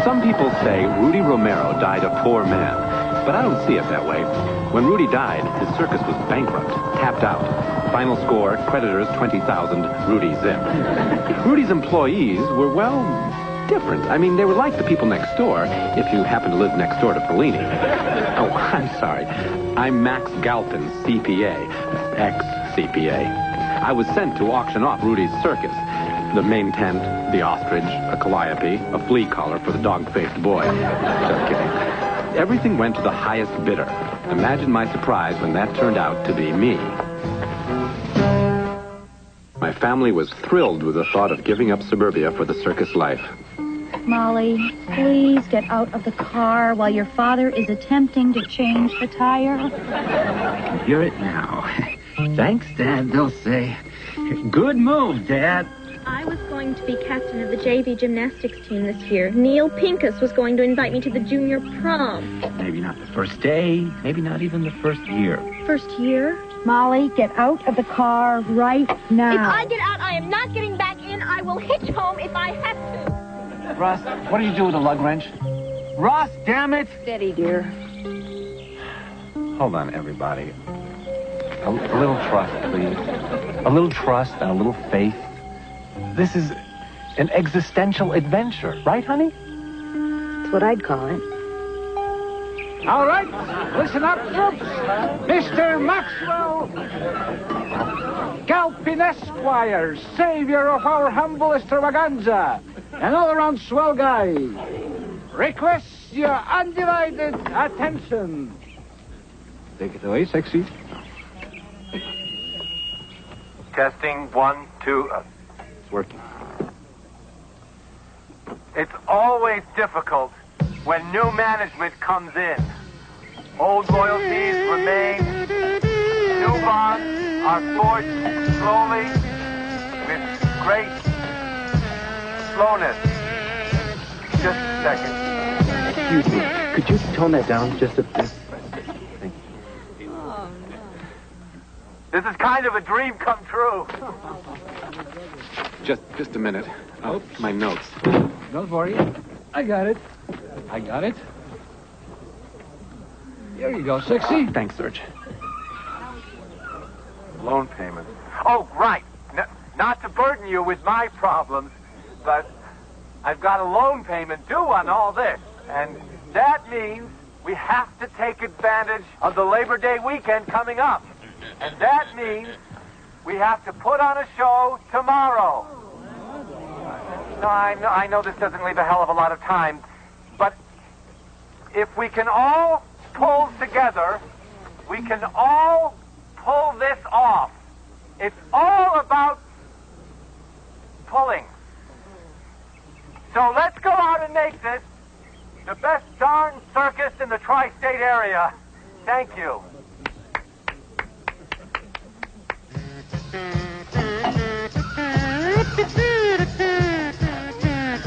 Some people say Rudy Romero died a poor man, but I don't see it that way. When Rudy died, his circus was bankrupt, tapped out. Final score, creditors 20,000, Rudy zip. Rudy's employees were, well, different. I mean, they were like the people next door, if you happen to live next door to Fellini. Oh, I'm sorry. I'm Max Galpin, CPA, ex-CPA. I was sent to auction off Rudy's circus. The main tent, the ostrich, a calliope, a flea collar for the dog-faced boy. Just kidding. Everything went to the highest bidder. Imagine my surprise when that turned out to be me. My family was thrilled with the thought of giving up suburbia for the circus life. Molly, please get out of the car while your father is attempting to change the tire. I can hear it now. Thanks, Dad, they'll say. Good move, Dad. I was going to be captain of the JV gymnastics team this year. Neil Pincus was going to invite me to the junior prom. Maybe not the first day, maybe not even the first year. First year? Molly, get out of the car right now. If I get out, I am not getting back in. I will hitch home if I have to. Russ, what do you do with a lug wrench? Russ, damn it! Steady, dear. Hold on, everybody. A little trust, please. A little trust and a little faith. This is an existential adventure, right, honey? That's what I'd call it. All right, listen up, troops. Mr. Maxwell Galpin Esquire, savior of our humble extravaganza, an all-around swell guy, requests your undivided attention. Take it away, sexy. Testing, 1, 2. It's working. It's always difficult when new management comes in. Old loyalties remain. New bonds are forged slowly with great slowness. Just a second. Excuse me. Could you tone that down just a bit? This is kind of a dream come true. Just a minute. My notes. Don't worry. I got it. Here you go, sexy. Thanks, Serge. Loan payment. Oh, right. Not to burden you with my problems, but I've got a loan payment due on all this. And that means we have to take advantage of the Labor Day weekend coming up. And that means we have to put on a show tomorrow. No, I know this doesn't leave a hell of a lot of time, but if we can all pull together, we can all pull this off. It's all about pulling. So let's go out and make this the best darn circus in the tri-state area. Thank you.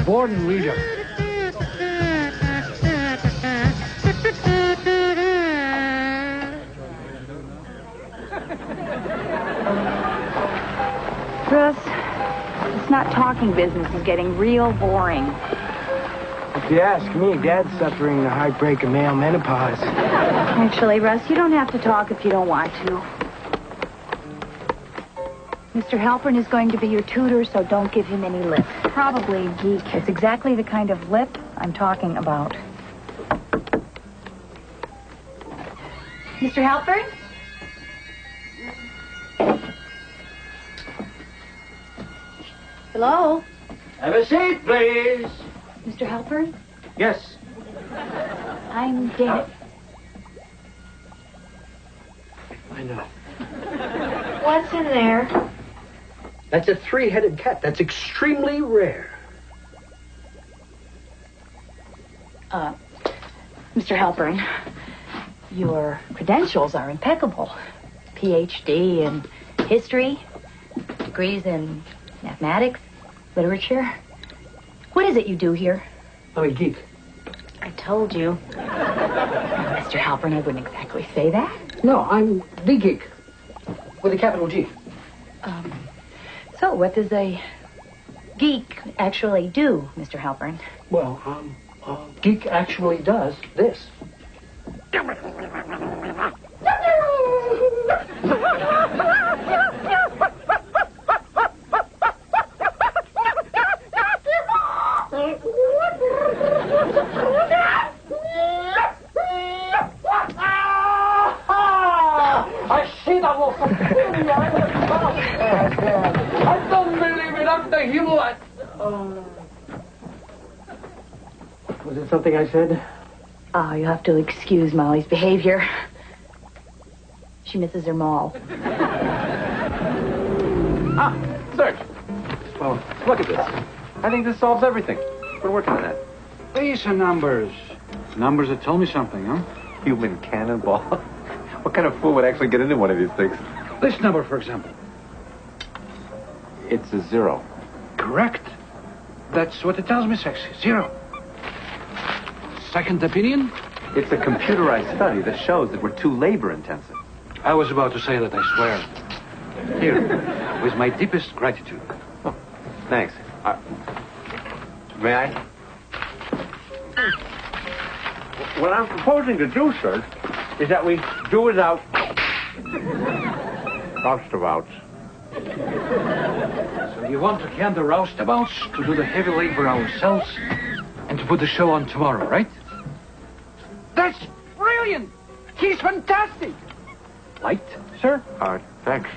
Board and leader. Russ, this not talking business is getting real boring. If you ask me, Dad's suffering the heartbreak of male menopause. Actually, Russ, you don't have to talk if you don't want to. Mr. Halpern is going to be your tutor, so don't give him any lip. Probably geek. It's exactly the kind of lip I'm talking about. Mr. Halpern? Hello? Have a seat, please. Mr. Halpern? Yes. I'm Dana. I know. What's in there? That's a three-headed cat. That's extremely rare. Mr. Halpern, your credentials are impeccable. PhD in history, degrees in mathematics, literature. What is it you do here? I'm a geek. I told you. No, Mr. Halpern, I wouldn't exactly say that. No, I'm the geek. With a capital G. So what does a geek actually do, Mr. Halpern? Well, Geek actually does this. I see that little I don't believe it. I'm the hero. Was it something I said? Oh, you have to excuse Molly's behavior. She misses her mall. Serge. Well, look at this. I think this solves everything. We're working on that. These are numbers. Numbers that tell me something, huh? Human cannonball. What kind of fool would actually get into one of these things? This number, for example. It's a 0. Correct. That's what it tells me, sexy. 0. Second opinion? It's a computerized study that shows that we're too labor-intensive. I was about to say that, I swear. Here, with my deepest gratitude. Oh, thanks. May I? What I'm proposing to do, sir, is that we do without roustabouts. So you want to can the roustabouts to do the heavy labor ourselves and to put the show on tomorrow, right? That's brilliant! He's fantastic! Light, sir? Thanks.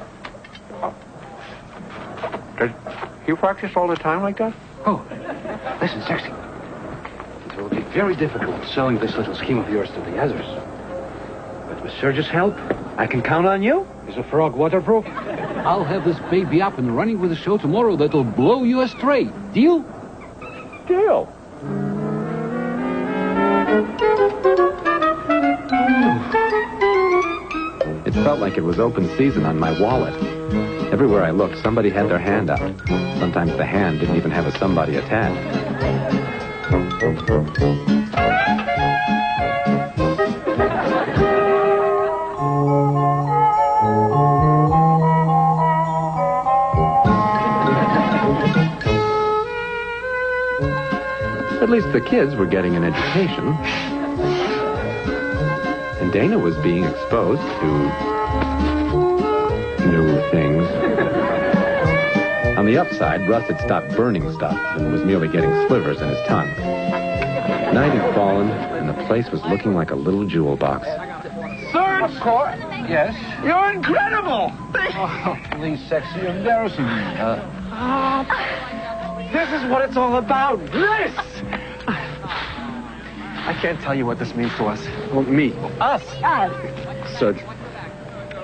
Does he practice all the time like that? Oh, listen, sexy. It will be very difficult selling this little scheme of yours to the others. But with Serge's help, I can count on you? is a frog waterproof? I'll have this baby up and running with a show tomorrow that'll blow you astray. Deal? Deal. It felt like it was open season on my wallet. Everywhere I looked, somebody had their hand out. Sometimes the hand didn't even have a somebody attached. At least the kids were getting an education. And Dana was being exposed to new things. On the upside, Russ had stopped burning stuff and was merely getting slivers in his tongue. Night had fallen, and the place was looking like a little jewel box. Sir! Of course. Yes? You're incredible! Oh, please, sexy, you're embarrassing me. This is what it's all about. This! I can't tell you what this means to us. Well, me. Us! Serge,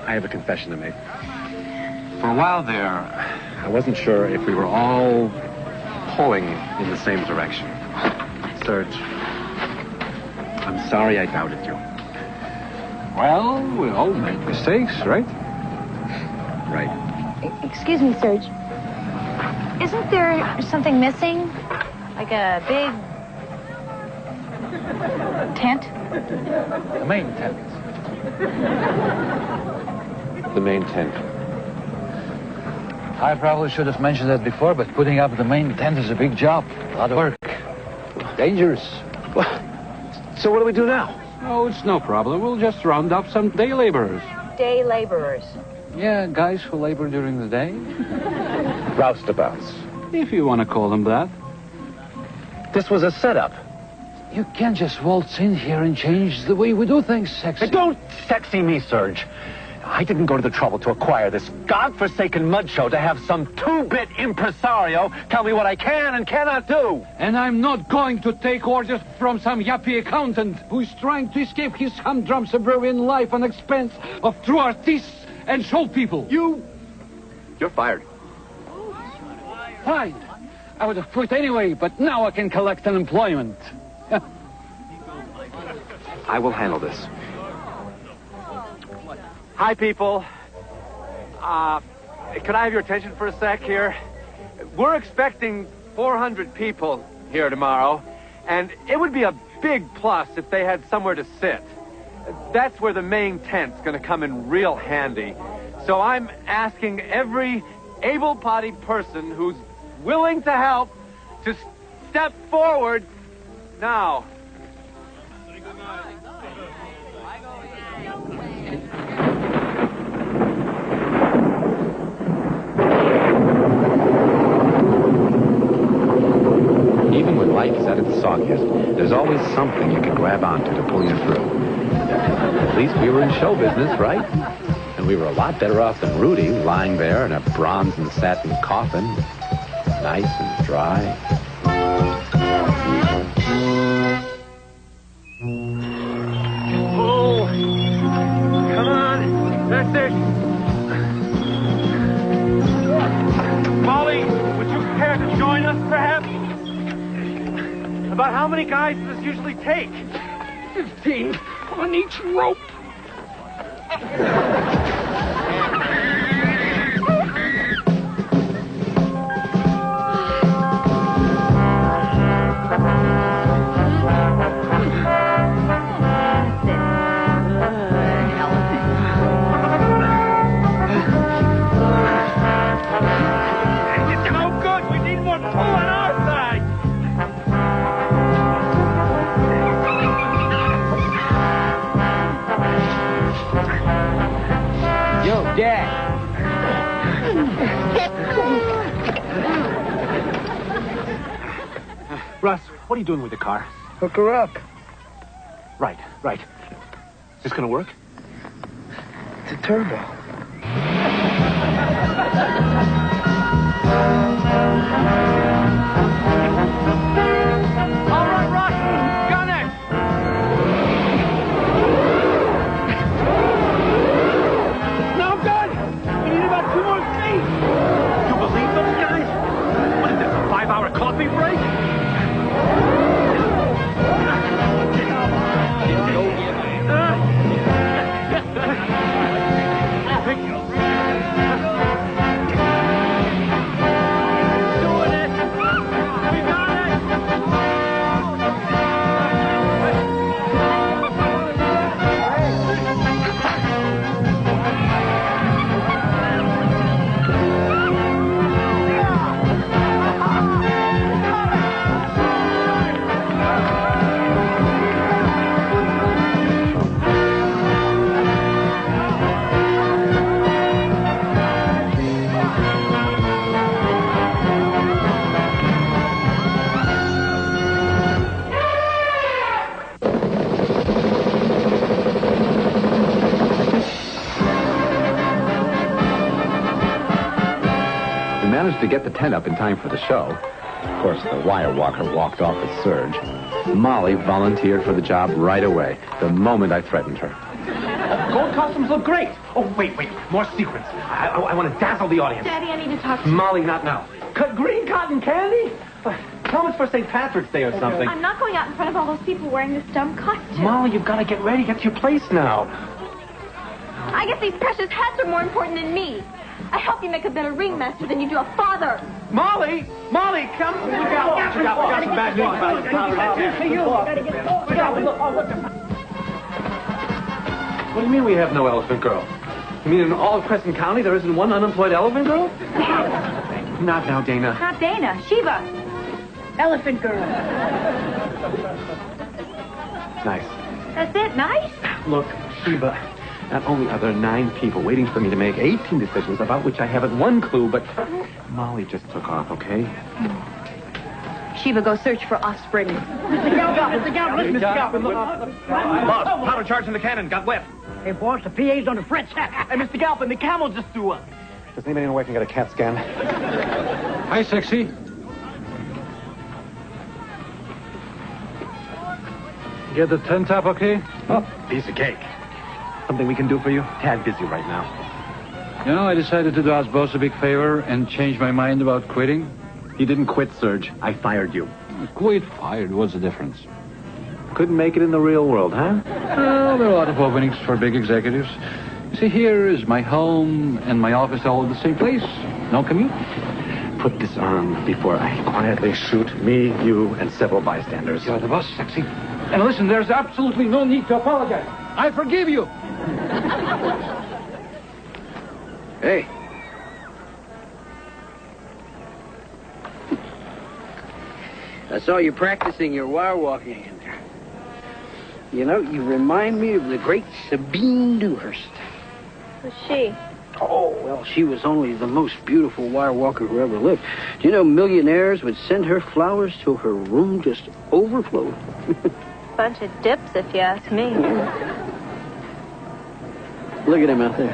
I have a confession to make. For a while there, I wasn't sure if we were all pulling in the same direction. Serge, I'm sorry I doubted you. Well, we all make mistakes, right? Right. Excuse me, Serge. Isn't there something missing? Like a big tent? The main tent. The main tent. I probably should have mentioned that before, but putting up the main tent is a big job. A lot of work. Dangerous. So what do we do now? Oh, it's no problem. We'll just round up some day laborers. Day laborers. Yeah, guys who labor during the day. Roustabouts. If you want to call them that. This was a setup. You can't just waltz in here and change the way we do things, sexy. Hey, don't sexy me, Serge. I didn't go to the trouble to acquire this godforsaken mud show to have some two-bit impresario tell me what I can and cannot do. And I'm not going to take orders from some yuppie accountant who's trying to escape his humdrum suburban life on expense of true artists and show people. You're fired. Fine. I would have quit anyway, but now I can collect unemployment. I will handle this. Hi, people. Could I have your attention for a sec here? We're expecting 400 people here tomorrow, and it would be a big plus if they had somewhere to sit. That's where the main tent's going to come in real handy. So I'm asking every able-bodied person who's willing to help to step forward Now. Even when life is at its soggiest, there's always something you can grab onto to pull you through. At least we were in show business, right? And we were a lot better off than Rudy, lying there in a bronze and satin coffin, nice and dry. Oh, come on. That's it. Molly, would you care to join us, perhaps? About how many guys does this usually take? 15 on each rope. It's no good. We need more pull on our side. Yo, Dad. Russ, what are you doing with the car? Hook her up. Right. Is this gonna work? It's a turbo. All right, Russ. Gun it. No good. We need about 2 more feet. You believe those guys? What is this, a 5-hour coffee break? Doing it. We got it. We managed to get the tent up in time for the show. Of course, the wire walker walked off with Serge. Molly volunteered for the job right away, the moment I threatened her. Gold costumes look great. Oh, wait. More sequins. I want to dazzle the audience. Daddy, I need to talk to you. Molly, not now. Green cotton candy? Tell them it's for St. Patrick's Day or something. I'm not going out in front of all those people wearing this dumb costume. Molly, you've got to get ready. Get to your place now. I guess these precious hats are more important than me. I help you make a better ringmaster than you do a father. Molly, come. We got some bad news about What do you mean we have no elephant girl? You mean in all of Crescent County there isn't one unemployed elephant girl? Not now, Dana. Not Dana. Shiva. Elephant girl. Nice. That's it. Nice. Look, Sheba, not only are there 9 people waiting for me to make 18 decisions about which I haven't one clue, but Molly just took off, okay? Shiva, go search for offspring. Mr. Galvin, Boss, powder charge in the cannon. Got wet. Hey, boss, the PA's on the fritz. Hey, Mr. Galvin, the camel just threw up. Does anybody know where I can get a CAT scan? Hi, sexy. Get the tent up, okay? Oh, piece of cake. Something we can do for you? Tad busy right now. You know, I decided to do our boss a big favor and change my mind about quitting. You didn't quit, Serge. I fired you. Quit, fired. What's the difference? Couldn't make it in the real world, huh? Well, there are a lot of openings for big executives. You see, here is my home and my office all in the same place. No commute. Put this on before I quietly shoot me, you, and several bystanders. You're the boss, sexy. And listen, there's absolutely no need to apologize. I forgive you. Hey. I saw you practicing your wire walking. And you know, you remind me of the great Sabine Dewhurst. Who's she? Oh, well, she was only the most beautiful wire walker who ever lived. Do you know millionaires would send her flowers till her room just overflowed? Bunch of dips, if you ask me. Look at him out there.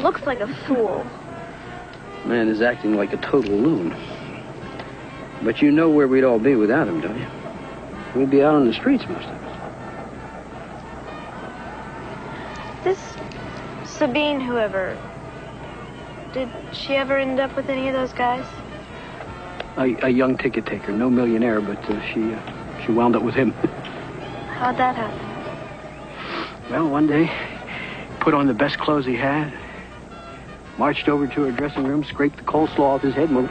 Looks like a fool. Man is acting like a total loon. But you know where we'd all be without him, don't you? We'd be out on the streets, most of us. This Sabine, whoever, did she ever end up with any of those guys? A young ticket taker, no millionaire, but she wound up with him. How'd that happen? Well, one day, put on the best clothes he had, marched over to her dressing room, scraped the coleslaw off his head, and went,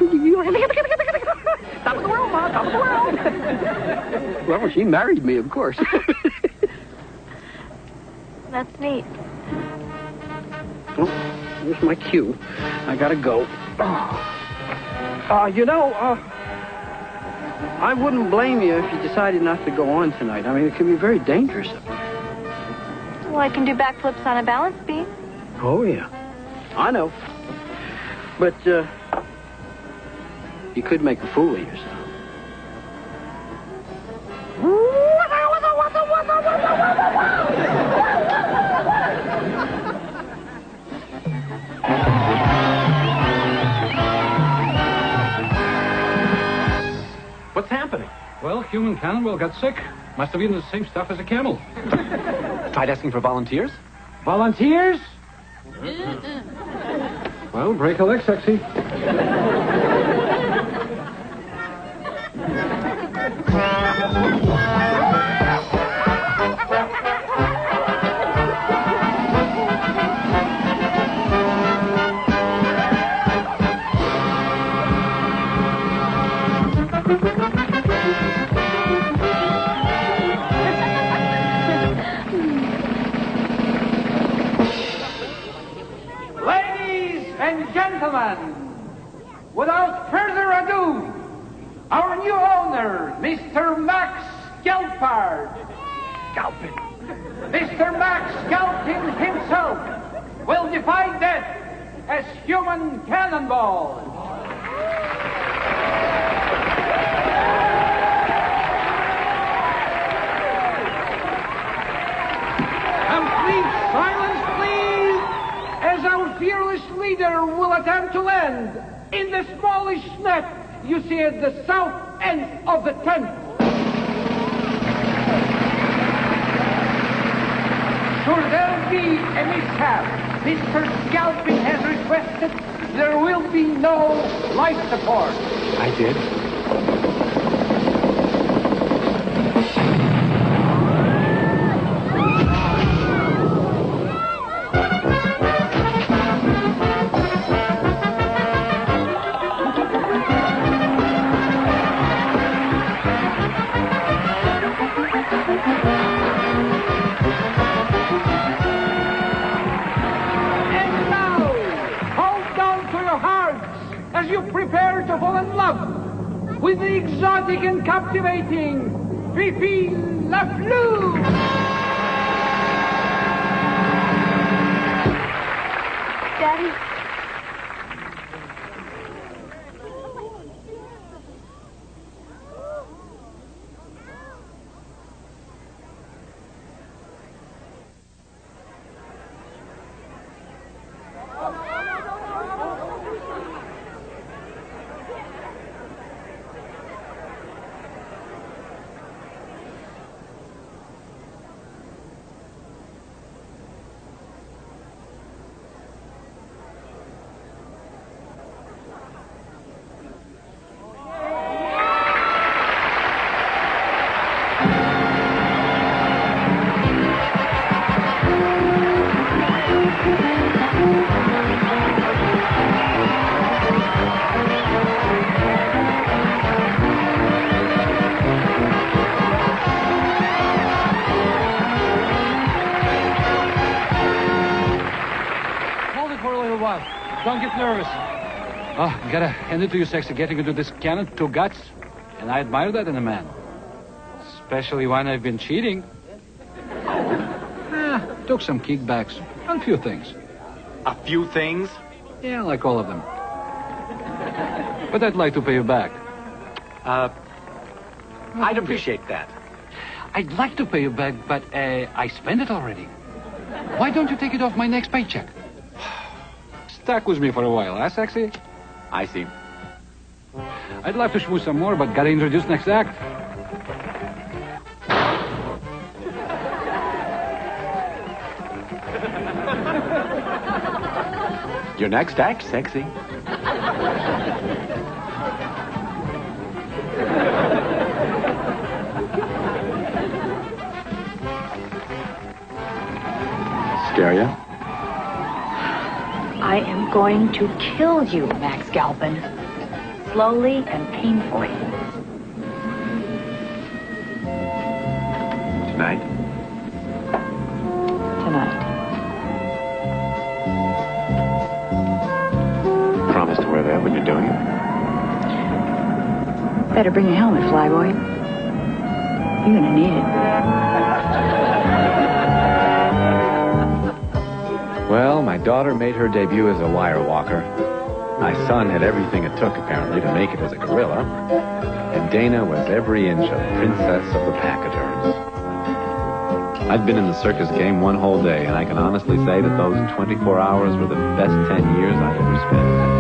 top of the world, Ma, top of the world. Well, she married me, of course. That's neat. Well, here's my cue. I gotta go. I wouldn't blame you if you decided not to go on tonight. I mean, it can be very dangerous up here. Well, I can do backflips on a balance beam. Oh, yeah. I know. But, you could make a fool of yourself. What's happening? Well, human cannonball got sick. Must have eaten the same stuff as a camel. Tried asking for volunteers? Volunteers? Well, break a leg, sexy. Ladies and gentlemen, without further ado, our new owner, Mr. Max Gelpard. Galpin. Mr. Max Galpin himself will defy death as human cannonball. Complete silence, please, as our fearless leader will attempt to land in the smallish net you see at the south end of the tent. Should there be a mishap, Mr. Scalping has requested there will be no life support. I did. As you prepare to fall in love with the exotic and captivating Fifi LaFleur. Daddy? Don't get nervous. Oh, gotta hand it to you, sexy. Getting into this cannon, 2 guts. And I admire that in a man. Especially when I've been cheating. Took some kickbacks on a few things. A few things? Yeah, like all of them. But I'd like to pay you back. I'd appreciate that. I'd like to pay you back, but I spent it already. Why don't you take it off my next paycheck? Stuck with me for a while, huh, sexy? I see. I'd love to schmooze some more, but gotta introduce next act. Your next act, sexy. Scare ya? I am going to kill you, Max Galpin. Slowly and painfully. Tonight? Tonight. Promise to wear that when you're doing it? Better bring a helmet, flyboy. You're gonna need it. Well, my daughter made her debut as a wire walker. My son had everything it took, apparently, to make it as a gorilla. And Dana was every inch a princess of the pachyderms. I'd been in the circus game one whole day, and I can honestly say that those 24 hours were the best 10 years I ever spent.